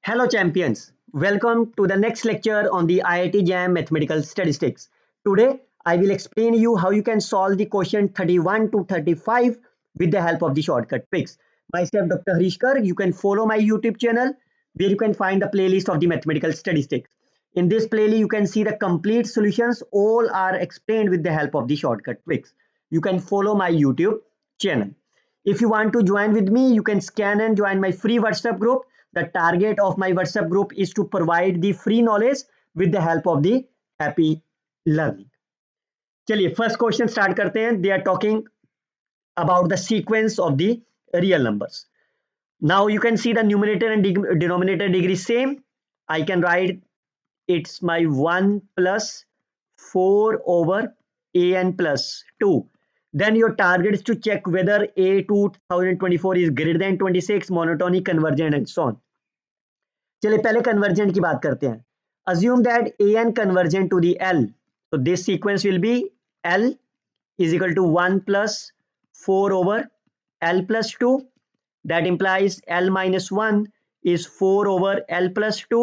Hello champions, welcome to the next lecture on the IIT JAM Mathematical Statistics. Today I will explain you how you can solve the question 31 to 35 with the help of the shortcut tricks. Myself Dr. Harishkar, you can follow my YouTube channel where you can find the playlist of the mathematical statistics. In this playlist you can see the complete solutions, all are explained with the help of the shortcut tricks. You can follow my YouTube channel. If you want to join with me, you can scan and join my free WhatsApp group. The target of my WhatsApp group is to provide the free knowledge with the help of the happy learning. चलिए first question start करते हैं. They are talking about the sequence of the real numbers. Now you can see the numerator and denominator degree same. I can write it's my 1 plus 4 over an plus 2. Then your target is to check whether a 2024 is greater than 26, monotonic, convergent and so on. चलिए पहले convergent की बात करते हैं. Assume that an convergent to the L. So this sequence will be L is equal to 1 plus 4 over L plus 2. That implies L minus 1 is 4 over L plus 2.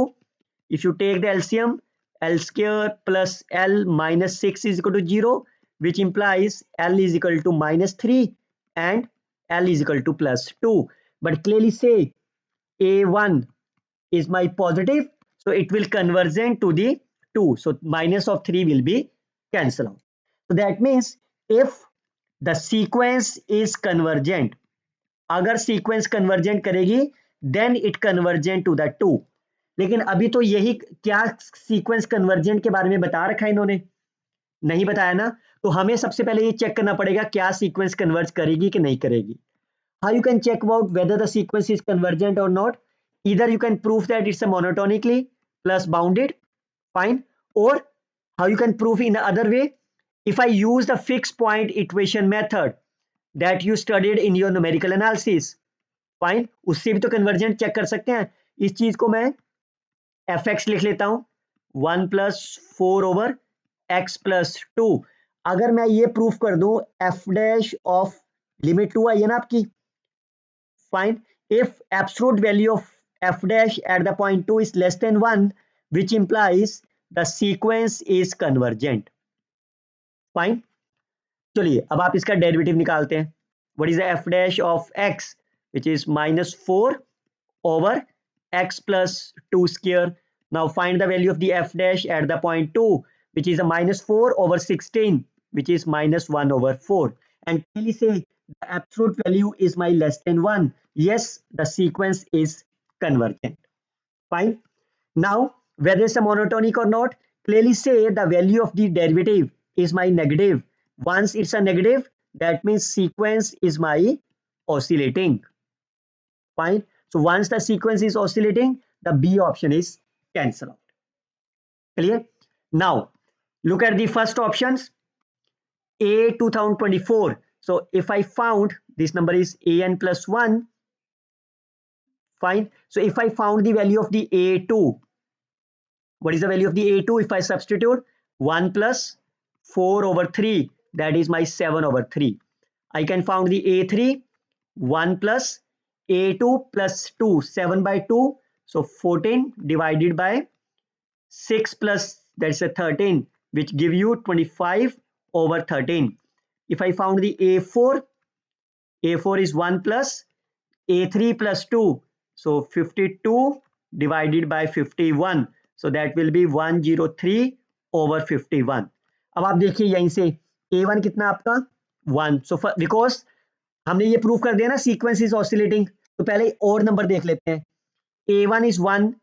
If you take the LCM, L square plus L minus 6 is equal to 0, which implies L is equal to minus 3 and L is equal to plus 2. But clearly say A1 is my positive, so it will convergent to the 2. So minus of 3 will be cancelled out. So that means if the sequence is convergent, अगर sequence convergent करेगी then it convergent to the 2. लेकिन अभी तो यही क्या sequence convergent के बारे में बता रखा है इन्होंने, नहीं बताया ना. तो हमें सबसे पहले ये चेक करना पड़ेगा क्या सीक्वेंस कन्वर्ज करेगी कि नहीं करेगी. How you can check about whether the sequence is convergent और not. Either you can prove that it's a monotonically plus bounded, fine, और how you can prove in other way. If I use the fix point equation method that you studied in your numerical analysis, fine, उससे भी तो convergent check कर सकते हैं. इस चीज को मैं fx लिख लेता हूं 1 plus 4 over x plus 2. अगर मैं ये प्रूफ कर दूं f dash of लिमिट 2 आई है ना आपकी, fine, if absolute value of f dash at the point 2 is less than 1, which implies the sequence is convergent, fine. चलिए अब आप इसका डेरिवेटिव निकालते हैं. What is the F dash of x, which is minus 4 over x plus 2 square. Now find the value of the F dash at the point 2, which is minus 4 over 16, which is minus 1 over 4. And clearly say the absolute value is my less than 1. Yes, the sequence is convergent. Fine. Now whether it's a monotonic or not, clearly say the value of the derivative is my negative. Once it's a negative, that means sequence is my oscillating. Fine. So once the sequence is oscillating, the B option is cancelled out. Clear? Now look at the first options. A 2024. So if I found this number is an plus 1, fine. So if I found the value of the A2, what is the value of the A2? If I substitute 1 plus 4 over 3, that is my 7 over 3. I can found the A3, 1 plus A2 plus 2, 7 by 2, so 14 divided by 6 plus that's a 13, which give you 25 over 13. If I found the A4, A4 is 1 plus A3 plus 2, so 52 divided by 51, so that will be 103 over 51. अब आप देखिए यहीं से A1 कितना आपका 1. So because हमने ये prove कर दिया ना सीक्वेंस इज ऑसिलेटिंग, तो पहले और नंबर देख लेते हैं. A1 इज 1,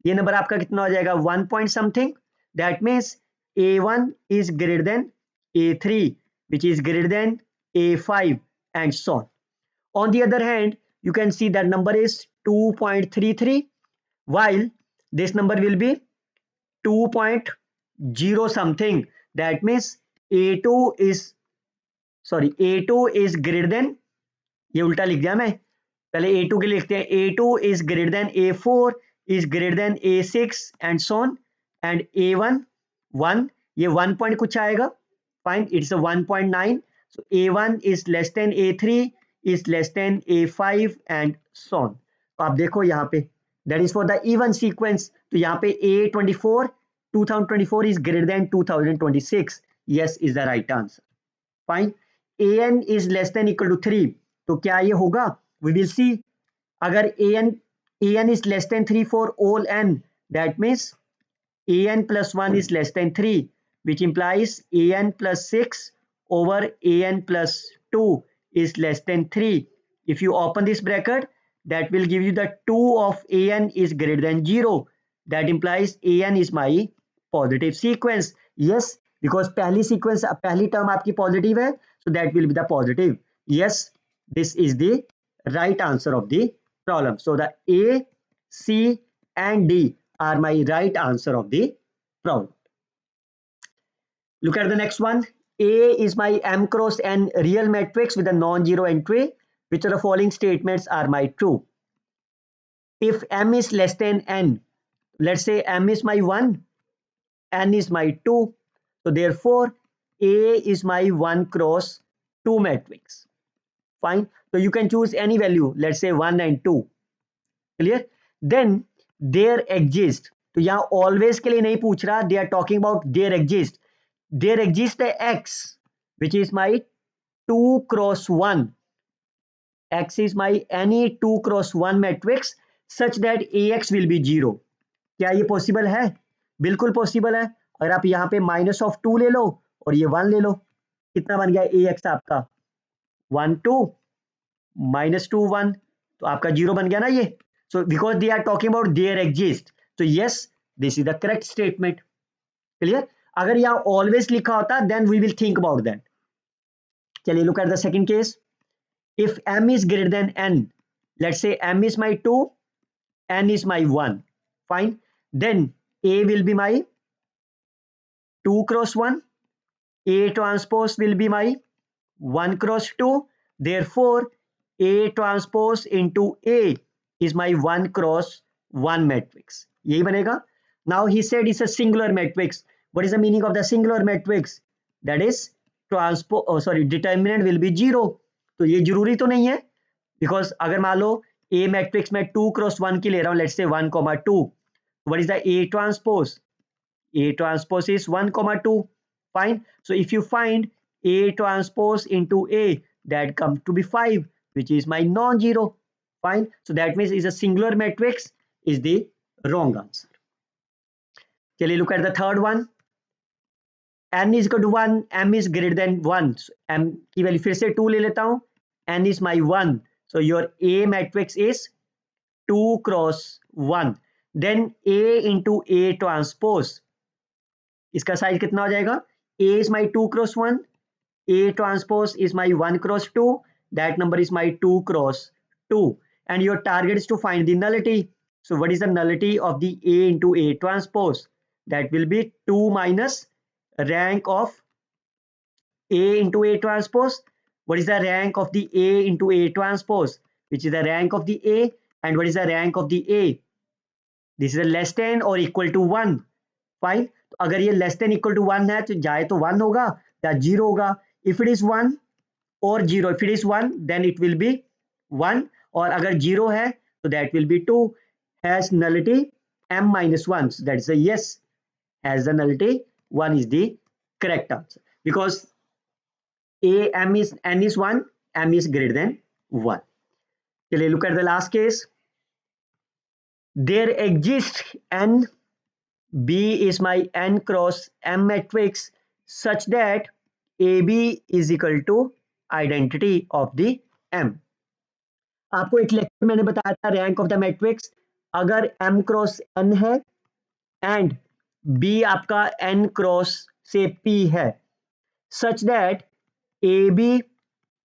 ये नंबर आपका कितना हो जाएगा 1 point something. That means A1 is greater then A3, which is greater than A5 and so on. On the other hand, you can see that number is 2.33, while this number will be 2.0 something. That means A2 is greater than, ये उल्टा लिख दिया मैं, पहले A2 के लिए लिखते हैं. A2 is greater than A4 is greater than A6 and so on, and A1 1, ये 1 point कुछ आएगा, fine, it's a 1.9. so A1 is less than A3 is less than A5 and so on. तो आप देखो यहाँ पे that is for the even sequence. तो यहाँ पे A24 2024 is greater than 2026. Yes is the right answer. Fine. AN is less than equal to 3. तो क्या ये होगा? We will see. अगर AN is less than 3 for all n, that means AN plus 1 is less than 3, which implies AN plus 6 over AN plus 2 is less than 3. If you open this bracket, that will give you the 2 of AN is greater than 0. That implies AN is my positive sequence. Yes, because पहली sequence पहली term आपकी positive है, so that will be the positive. Yes, this is the right answer of the problem. So the A, C and D are my right answer of the problem. Look at the next one. A is my M cross N real matrix with a non-zero entry. Which of the following statements are my true? If M is less than N, let's say M is my 1, N is my 2. So therefore, A is my 1 cross 2 matrix. Fine. So you can choose any value. Let's say 1 and 2. Clear? Then there exist. तो यहाँ always के लिए नहीं पूछ रहा. They are talking about there exist. There exists a X, which is my 2 cross 1. X is my any 2 cross 1 matrix such that AX will be 0. क्या ये possible है? बिल्कुल possible है. अगर आप यहाँ पे minus of 2 ले लो और ये 1 ले लो, कितना बन गया AX आपका? 1 2 minus 2 1, तो आपका 0 बन गया ना ये. So because they are talking about there exist, so yes, this is the correct statement. Clear? अगर यहाँ always लिखा होता, then we will think about that. चलिए look at the second case. If M is greater than N, let's say M is my 2, N is my 1. Fine. Then A will be my 2 cross 1. A transpose will be my 1 cross 2. Therefore, A transpose into A is my 1 cross 1 matrix. यही बनेगा. Now he said it's a singular matrix. What is the meaning of the singular matrix? That is determinant will be 0. तो ये जरूरी तो नहीं है, because अगर मान लो A matrix में 2 cross 1 की ले रहा हूँ, let's say 1, 2. What is the A transpose? A transpose is 1, 2. Fine. So if you find A transpose into A, that comes to be 5, which is my non-zero. Fine. So that means is a singular matrix is the wrong answer. चलिए look at the third one. N is equal to 1, M is greater than 1. So M की value फिर से 2 ले लेता हूँ. N is my 1. So your A matrix is 2 cross 1. Then A into A transpose. इसका size कितना हो जाएगा? A is my 2 cross 1. A transpose is my 1 cross 2. That number is my 2 cross 2. And your target is to find the nullity. So what is the nullity of the A into A transpose? That will be 2 minus rank of A into A transpose. What is the rank of the A into A transpose? Which is the rank of the A, and what is the rank of the A? This is a less than or equal to 1. Fine. तो अगर ये less than equal to 1 है तो जाए तो 1 होगा या 0 होगा. If it is 1 or 0, if it is 1 then it will be 1, और अगर 0 है तो that will be 2. Has nullity M minus 1. So that is a yes. Has the nullity 1 is the correct answer, because N is 1, M is greater than 1. चलिए look at the last case. There exists N, B is my N cross M matrix such that AB is equal to identity of the M. आपको एक lecture मैंने बताया था rank of the matrix. अगर M cross N है and B आपका N cross से P है, such that AB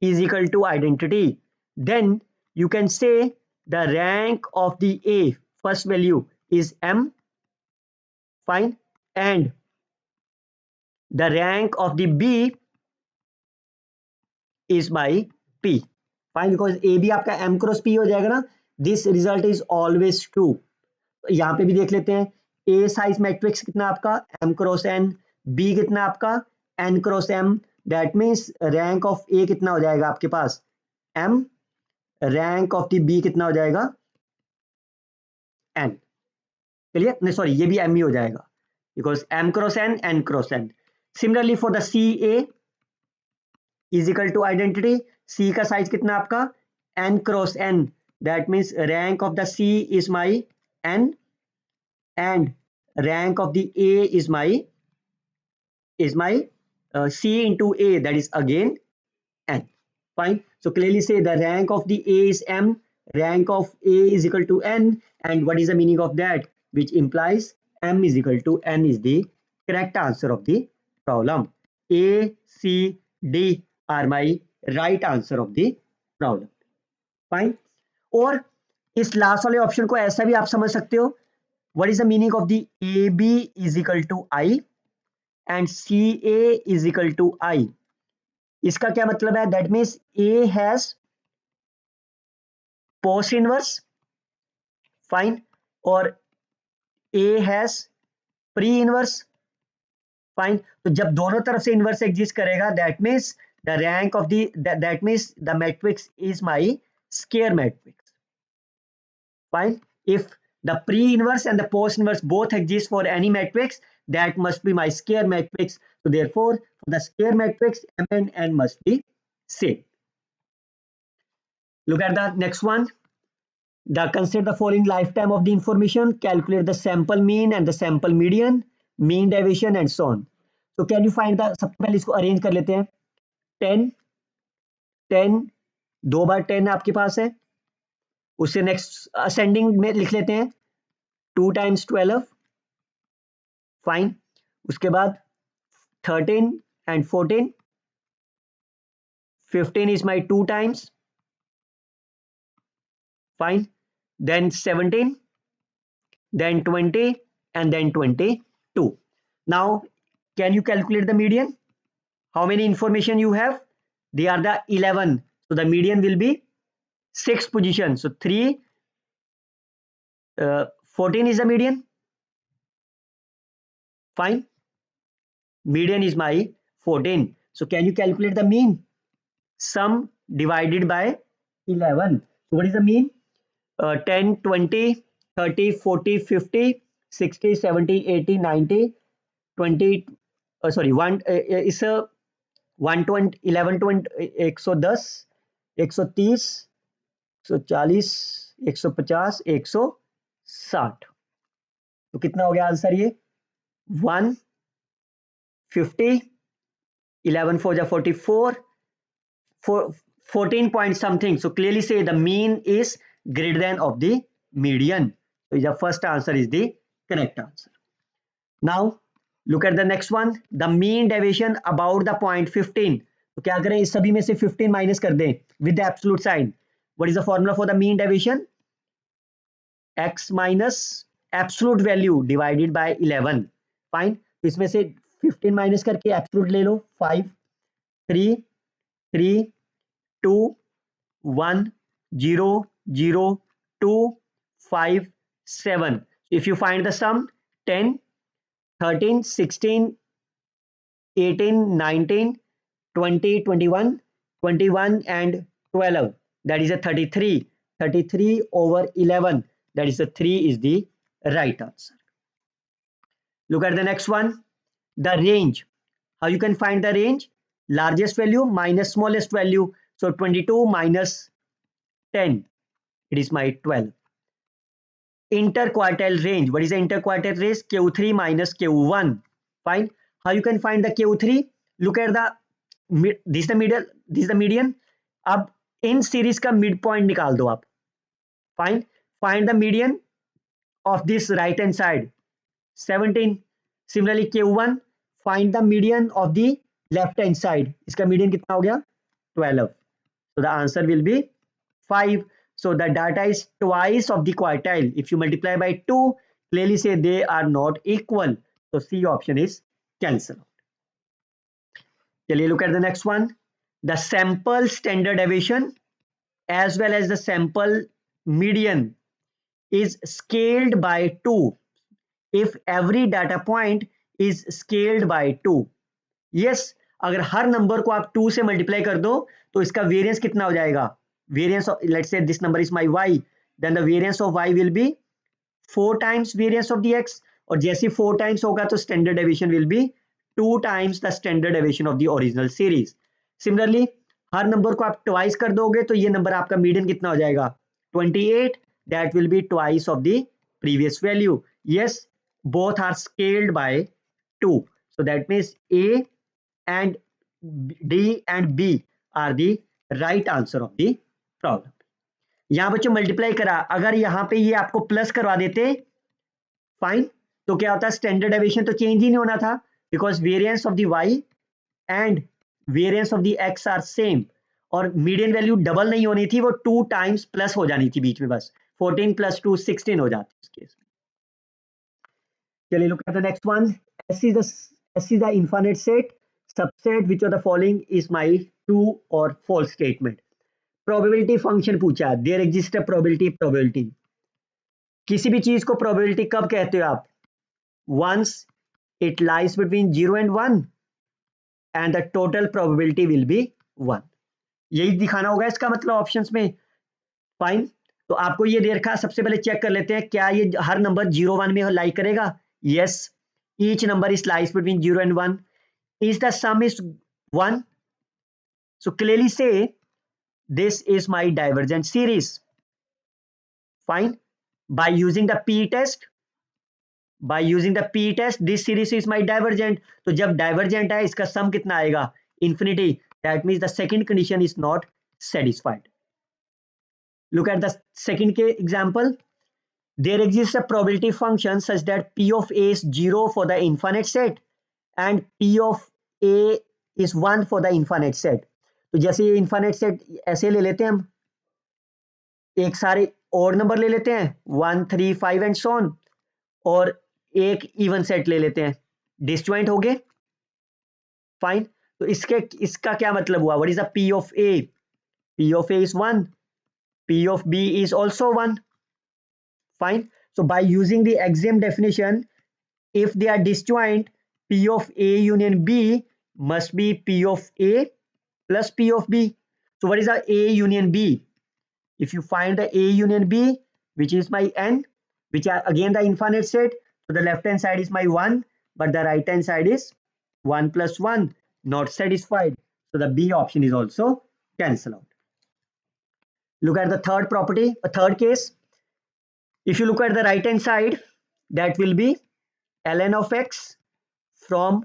is equal to identity, then you can say the rank of the A first value is M. Fine. And the rank of the B is by P. Fine. Because AB आपका M cross P हो जाएगा ना. This result is always true. यहाँ पे भी देख लेते हैं. A साइज मैट्रिक्स कितना आपका? M cross N. B कितना आपका? N cross M. That means rank of A कितना हो जाएगा आपके पास? M. Rank of the B कितना हो जाएगा? n. क्लियर? नहीं सॉरी, ये भी m ही हो जाएगा because m cross n, n cross n. Similarly for the CA is equal to identity, C का साइज कितना आपका n cross n, that means rank of the C is my n and rank of the A is my C into A, that is again n. Fine. So clearly say the rank of the A is m, rank of A is equal to n, and what is the meaning of that? Which implies m is equal to n is the correct answer of the problem. A, C, D are my right answer of the problem. Fine. और इस last वाले option को ऐसा भी आप समझ सकते हो, what is the meaning of the AB is equal to I and CA is equal to I? इसका क्या मतलब है? That means A has post inverse, fine, और A has pre inverse, fine. तो जब दोनों तरफ से इनवर्स एग्जिस्ट करेगा, that means the rank of the that means the matrix is my square matrix. Fine. If the pre-inverse and the post-inverse both exist for any matrix, that must be my square matrix. So therefore, for the square matrix, m and n must be same. Look at the next one. Consider the following lifetime of the information. Calculate the sample mean and the sample median, mean deviation and so on. So can you find the, सबसे पहले इसको arrange कर लेते हैं. 10, 10, 2 बार 10 आपके पास है. उससे next ascending में लिख लेते हैं 2 times 12, फाइन. उसके बाद 13 and 14, 15 is my 2 times, fine. Then 17, then 20 and then 22. Now can you calculate the median? How many information you have? They are the 11, so the median will be 6th position. So 3, 14 is the median, fine. Median is my 14. So can you calculate the mean? Sum divided by 11. So what is the mean? 10, 20, 30, 40, 50, 60, 70, 80, 90, 20, sorry, 1 is a 120, 11, 20, 110, 130, 140, 150, 160. तो कितना हो गया answer ये? 150, 11 4 जा 44, 14 point something. So clearly say the mean is greater than of the median. So the first answer is the correct answer. Now look at the next one. The mean deviation about the point 15. तो क्या करें, इस सभी में से 15 minus कर दें with the absolute sign. What is the formula for the mean deviation? X minus absolute value divided by 11. Fine. तो इसमें से 15 माइनस करके absolute ले लो. 5, 3, 3, 2, 1, 0, 0, 2, 5, 7. If you find the sum, 10, 13, 16, 18, 19, 20, 21, 21 and 12. That is a 33. 33 over 11. That is a 3 is the right answer. Look at the next one. The range. How you can find the range? Largest value minus smallest value. So 22 minus 10. It is my 12. Interquartile range. What is the interquartile range? Q3 minus Q1. Fine. How you can find the Q3? Look at the this is the middle, this is the median. अब in series का mid point निकाल दो आप. Fine. Find the median of this right hand side 17. Similarly Q1 find the median of the left hand side. इसका median कितना हो गया? 12. So the answer will be 5. So the data is twice of the quartile. If you multiply by 2, clearly say they are not equal. So C option is cancelled. Look at the next one. The sample standard deviation as well as the sample median is scaled by 2 if every data point is scaled by 2. Yes, अगर हर number को आप 2 से multiply कर दो तो इसका variance कितना हो जाएगा? Variance of, let's say this number is my y, then the variance of y will be 4 times variance of the x, और जैसे 4 times होगा तो standard deviation will be 2 times the standard deviation of the original series. Similarly, her number को आप twice कर दोगे तो ये नंबर आपका मीडियन कितना हो जाएगा 28, that will be twice of the previous value. Yes, both are scaled by 2, so that means A and D and B are the right answer of the problem. यहां बच्चों मल्टीप्लाई करा, अगर यहां पे ये आपको प्लस करवा देते फाइन, तो क्या होता है स्टैंडर्ड डेविएशन तो चेंज ही नहीं होना था, because variance of the y and variance of the x are same, और मीडियन वैल्यू डबल नहीं होनी थी, वो 2 टाइम्स प्लस हो जानी थी बीच में, बस 14 + 2 16 हो जाती इस केस में. चलिए look at the next one. S is the infinite set subset which of the following is my true or false statement. Probability function पूछा, देयर एग्जिस्ट अ प्रोबेबिलिटी. किसी भी चीज को प्रोबेबिलिटी कब कहते हो आप? Once it lies between 0 and 1 and the total probability will be 1. यही दिखाना होगा इसका मतलब ऑप्शंस में. फाइन, तो आपको ये दे रखा, सबसे पहले चेक कर लेते हैं क्या ये हर नंबर 0 1 में लाई करेगा. Yes, each number is lies between 0 and 1. Is the some is 1, so clearly से this is my divergent series. Fine. By using the p-test, this series is my divergent. तो जब divergent है इसका sum कितना आएगा? Infinity. That means the second condition is not satisfied. Look at the second case example. There exists a probability function such that p of a is 0 for the infinite set and p of a is 1 for the infinite set. तो जैसे ये infinite set ऐसे ले लेते हैं हम, एक सारे और नंबर ले लेते हैं 1 3 5 एंड सो ऑन, और एक इवन सेट ले लेते हैं, डिसजॉइंट हो गए. फाइन, तो इसका क्या मतलब हुआ? What is the p of a? p of a is 1, p of b is also 1. Fine, so by using the axiom definition, if they are disjoint, p of a union b must be p of a plus p of b. So what is the a union b? If you find the a union b, which is my n, which are again the infinite set, so the left hand side is my 1, but the right hand side is 1 plus 1, not satisfied. So the b option is also cancelled out. Look at the third property, a third case. If you look at the right hand side, that will be ln of x from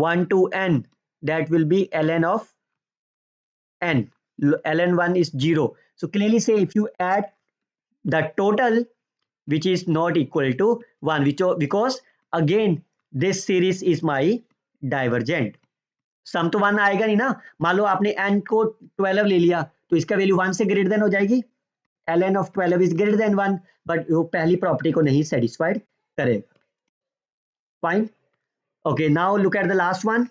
1 to n, that will be ln of n. ln1 is 0. So clearly say if you add the total which is not equal to 1, because again this series is my divergent. सम तो 1 आएगा नहीं ना. मान लो आपने n को 12 ले लिया तो इसका वैल्यू 1 से ग्रेटर देन हो जाएगी. ln of 12 is greater than 1, but वो पहली प्रॉपर्टी को नहीं सेटिस्फाइड करेगा. Fine, okay, now look at the last one.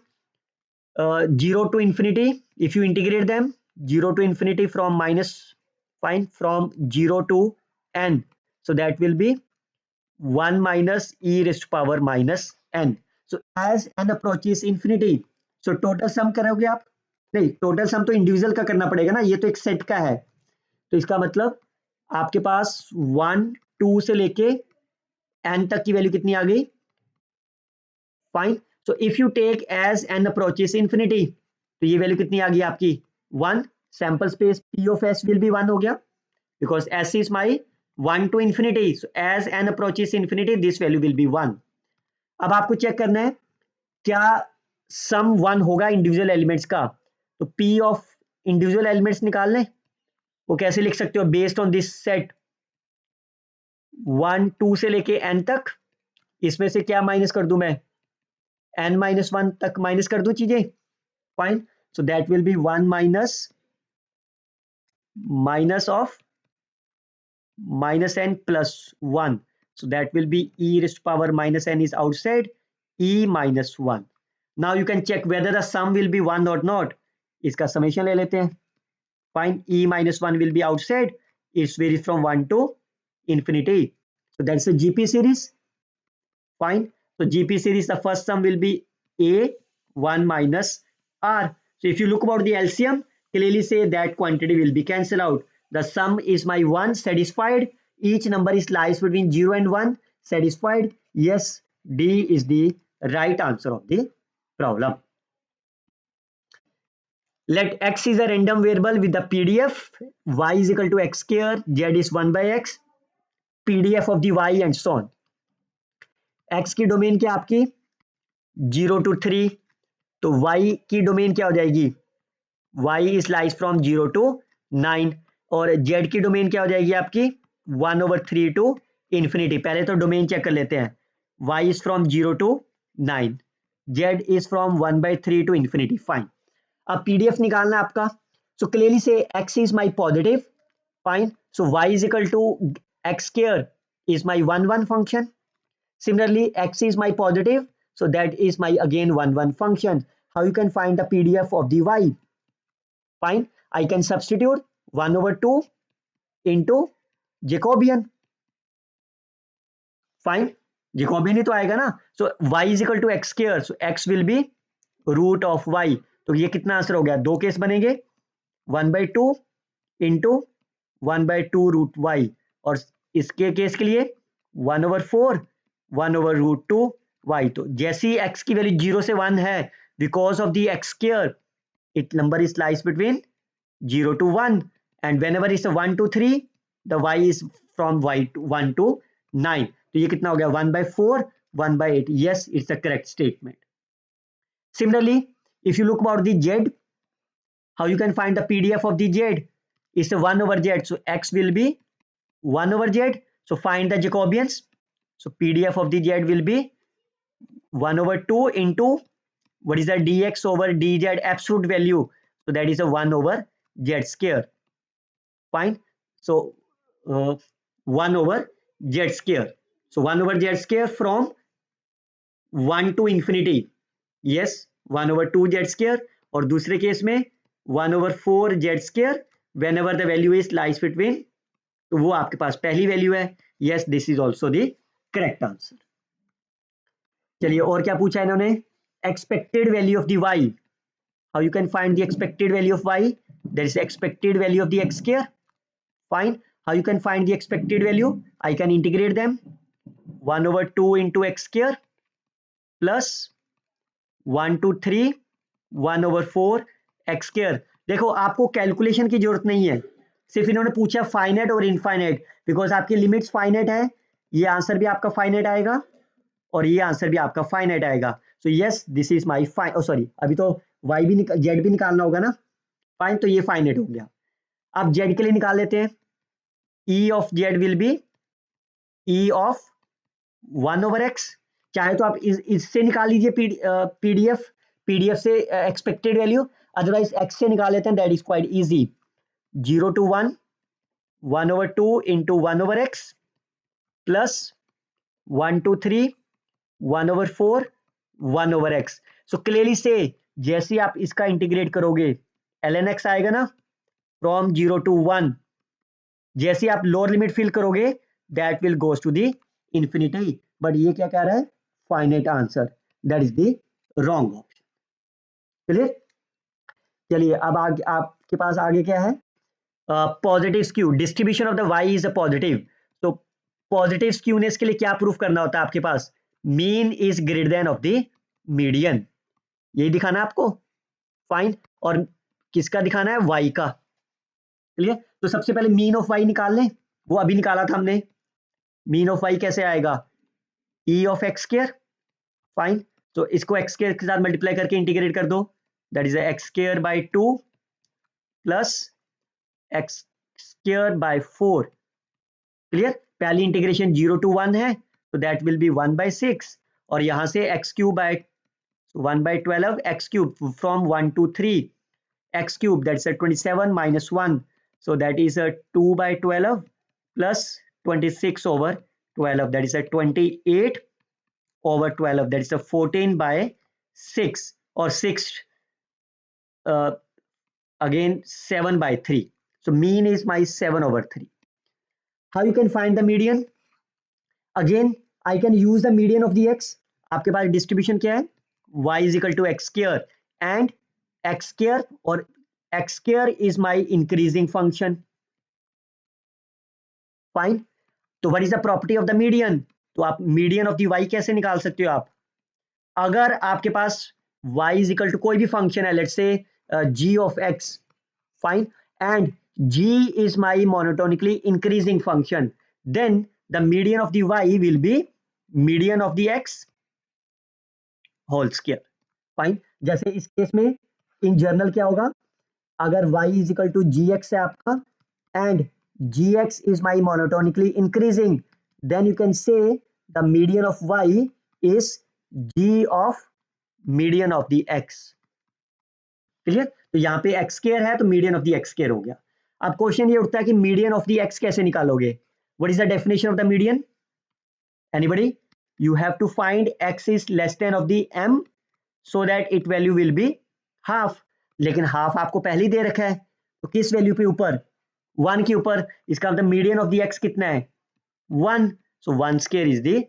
0 to infinity, if you integrate them, 0 to infinity from from 0 to n, so that will be 1 minus e raised to power minus n. So as n approaches infinity, so total sum करोगे आप? नहीं, total sum तो individual का करना पड़ेगा ना, ये तो एक सेट का है. तो इसका मतलब आपके पास 1 2 से लेके n तक की वैल्यू कितनी आ गई? Fine, so if you take as n approaches infinity, तो ये वैल्यू कितनी आ गई आपकी? 1. Sample space p of s will be 1 हो गया, because s is my 1 to infinity, so as n approaches infinity this value will be 1. अब आपको check करना है क्या सम 1 होगा इंडिविजुअल एलिमेंट्स का. तो p ऑफ इंडिविजुअल एलिमेंट्स निकाल लें. वो कैसे लिख सकते हो? बेस्ड ऑन दिस सेट 1 2 से लेके n तक, इसमें से क्या माइनस कर दूं मैं? n minus 1 तक माइनस कर दूं चीजें. Fine, so that will be 1 minus of minus n plus 1, so that will be e raised to power minus n is outside, e minus 1. Now you can check whether the sum will be 1 or not. इसका summation ले लेते हैं. Fine, e minus 1 will be outside, it varies from 1 to infinity, so that's a GP series. Fine, so GP series, the first sum will be a 1 minus r. So if you look about the LCM, clearly say that quantity will be cancelled out. The sum is my 1 satisfied, each number is lies between 0 and 1. Satisfied? Yes, D is the right answer of the problem. Let x is a random variable with the PDF, y is equal to x square, z is 1 by x, PDF of the y and so on. x की domain क्या आपकी 0 to 3, तो y की domain क्या हो जाएगी y is lies from 0 to 9 और z की डोमेन क्या हो जाएगी आपकी 1/3 to infinity. पहले तो डोमेन चेक कर लेते हैं. y is from 0 to 9, z is from 1/3 to infinity. Fine. अब PDF निकालना है आपका. So clearly say x is my positive. Fine. So y is equal to x square is my 1 function. Similarly, x is my positive. So that is my again 1 function. How you can find the PDF of the y? Fine. I can substitute 1/2 into Jacobian. Fine. Jacobian ही तो आएगा ना. So y is equal to x square. So x will be root of y. तो ये कितना answer हो गया? दो case बनेंगे 1/2 into 1/2 root y और इसके केस के लिए 1/4 1/√2 y. तो जैसे ही x की वैल्यू 0 से 1 है because of the x square it number is lies between 0 to 1 and whenever it's a 1 to 3 the y is from y to 1 to 9. तो ये कितना हो गया 1/4 1/8. Yes, it's a correct statement. Similarly, if you look about the z, how you can find the PDF of the z? It's a 1/z, so x will be 1/z. So find the Jacobians. So PDF of the z will be 1/2 into what is the dx over dz absolute value. So that is a 1/z square. Fine. So 1/z square. So 1/z square from 1 to infinity. Yes, 1/2z square और दूसरे case में 1/4z square whenever the value is lies between. तो वो आपके पास पहली value है. Yes, this is also the correct answer. चलिए और क्या पूछा इन्होंने? Expected value of the y. How you can find the expected value of y? There is expected value of the x square. Fine. How you can find the expected value? I can integrate them. 1/2 into x square plus 1 to 3 1/4 x square. देखो आपको calculation की जरूरत नहीं है, सिर्फ इन्होंने पूछा finite और इनफाइनाइट. बिकॉज आपकी लिमिट्स फाइनाइट है, ये आंसर भी आपका फाइनाइट आएगा और ये आंसर भी आपका फाइनाइट आएगा. So yes, this is my sorry, अभी तो y भी z भी निकालना होगा ना. फाइन, तो ये फाइनाइट हो गया. अब z के लिए निकाल लेते हैं. e of z will be e of 1/x. चाहे तो आप इससे निकाल लीजिए पीडीएफ से एक्सपेक्टेड वैल्यू, अदरवाइज x से निकाल लेते हैं. That is quite easy. 0 to 1 1/2 into 1/x plus 1 to 3 1/4 1/x. So clearly से जैसे आप इसका इंटीग्रेट करोगे ln x आएगा ना फ्रॉम 0 to 1. जैसे आप लोअर लिमिट फिल करोगे that will goes to the infinity. But ये क्या कह रहा है? Finite answer. That is the wrong option. Clear? चलिए अब आगे आपके पास आगे क्या है? Positive skew. Distribution of the y is a positive. तो पॉजिटिव स्क्यूनेस के लिए क्या प्रूफ करना होता है आपके पास? Mean is greater than of the median. यही दिखाना है आपको. फाइन. और किसका दिखाना है? वाई का. क्लियर? तो सबसे पहले मीन ऑफ वाई निकाल लें. वो अभी निकाला था हमने. मीन ऑफ वाई कैसे आएगा? ई ऑफ एक्स स्क्वायर. फाइन. तो इसको एक्स स्क्वायर के साथ मल्टीप्लाई करके इंटीग्रेट कर दो. That is x square by 2 plus x square by 4. Clear? पहली इंटीग्रेशन 0 to 1 है, तो दैट विल बी 1/6. और यहां से x cube by 1/12 x cube from 1 to 3 x cube, that's a 27 minus 1, so that is a 2/12 plus 26 over 12, that is a 28 over 12, that is a 14/6 or 6 again 7/3. So mean is my 7/3. How you can find the median? Again I can use the median of the x. आपके पास distribution क्या है? y is equal to x square and x square और x square is my increasing function. Fine. तो what is the property of the median? तो आप median of the Y कैसे निकाल सकते हो आप? अगर आपके पास y इज इक्वल टू कोई भी फंक्शन है, let's say g of x, fine, and g is my monotonically increasing function, then the median of the y will be median of the x whole square, fine. जैसे इस case में in general क्या होगा, अगर y is equal to g x है आपका and g x is my monotonically increasing, then you can say the median of y is g of median of the x। Clear? तो यहाँ पे x square है तो median of the x square हो गया। अब क्वेश्चन ये उठता है कि मीडियन ऑफ द एक्स कैसे निकालोगे? What is the definition of the median? Anybody? You have to find x is less than of the m so that it value will be half, लेकिन half आपको पहले ही दे रखा है, तो किस value पे ऊपर? 1 के ऊपर। इसका मतलब मीडियन ऑफ द x कितना है? 1, सो 1 स्क्वायर इज द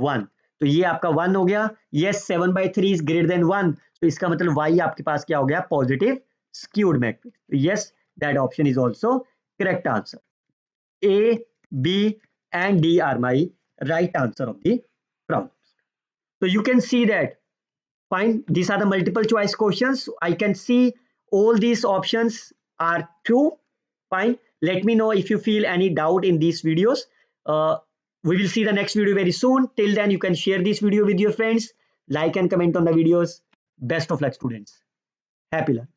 1, तो ये आपका 1 हो गया। यस, 7/3 इज ग्रेटर देन 1, तो इसका मतलब y आपके पास क्या हो गया? Positive skewed matrix. Yes, that option is also correct answer. A, B and D are my right answer of the problem. So you can see that, fine, these are the multiple choice questions. I can see all these options are true. Fine, let me know if you feel any doubt in these videos. We will see the next video very soon. Till then, you can share this video with your friends, like and comment on the videos. Best of luck, students. Happy learning.